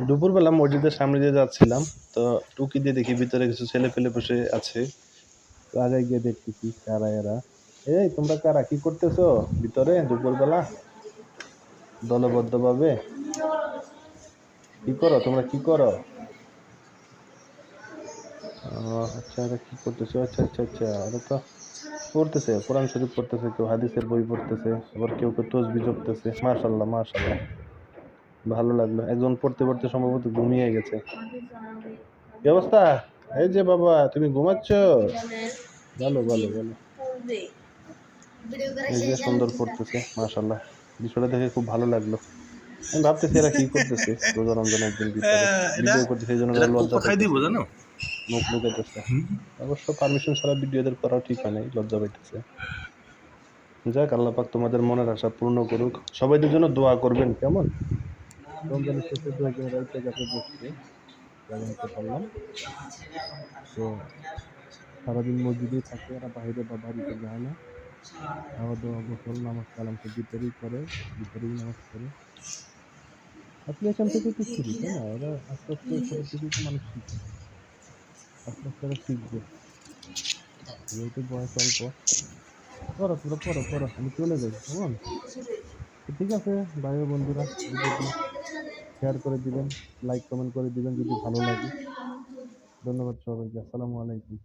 দুপুরবেলা মসজিদের সামনে দিয়ে যাচ্ছিলাম, তো টুকি দিয়ে দেখি ভিতরে কিছু ছেলে পেলে বসে আছে। তো আগে গিয়ে দেখতেছি কারা এরা। এই তোমরা কারা, কি করতেছো ভিতরে দুপুরবেলা দলবদ্ধ ভাবে? কি করো তোমরা, কি করো? আচ্ছা, এরা কি করতেছে? আচ্ছা আচ্ছা আচ্ছা, এরা তো পড়তেছে, কোরআন শরীফ পড়তেছে, কেউ হাদিসের বই পড়তেছে, আবার কেউ কেউ তসবিহ জপতেছে। মাশাআল্লাহ মাশাআল্লাহ, ভালো লাগলো। একজন পড়তে পড়তে সম্ভবত ঘুমিয়ে গেছে। কি অবস্থা? এই যে বাবা, তুমি ঘুমাচ্ছ? ভালো ভালো ভালো। এই যে সুন্দর পড়তেছে, মাশাআল্লাহ। বিষয়টা দেখে খুব ভালো লাগলো। আমি ভাবতেছি এরা কি করতেছে রোজা রমজান একদিন ভিতরে এটা ভিডিও করতেছে, এই জন্য এটা ওরা লজ্জা কোকো খাই দিব পাইতেছে, জানো? মুখ লুকাইতেছে। অবশ্য পারমিশন ছাড়া ভিডিও এদের করা ঠিক হয় নাই, লজ্জা পাইতেছে। যাক, আল্লাহ পাক তোমাদের মনের আশা পূর্ণ করুক। সবাইদের জন্য দোয়া করবেন, কেমন? রমজানের শেষে দু একদিন রাইতে কাছে বসছে, যা জানতে পারলাম। তো সারাদিন মসজিদেই থাকে, এরা বাইরে বা বাড়িতে যায় না। খাওয়া দাওয়া গোসল নামাজ কালাম তো ভিতরেই করে, ভিতরেই নামাজ পড়ে। আসলে এখান থেকে তো শুরু, তাই না? এরা আস্তে আস্তে ছোট থেকেই তো মানুষ শিখে, আস্তে আস্তে এরা শিখবে। যেহেতু বয়স অল্প। পড়ো তোমরা, পড়ো পড়ো, আমি চলে যাই, কেমন? তো ঠিক আছে ভাই ও বন্ধুরা, ভিডিওটি শেয়ার করে দিবেন, লাইক কমেন্ট করে দিবেন যদি ভালো লাগে। ধন্যবাদ সবাইকে, আসসালামু আলাইকুম।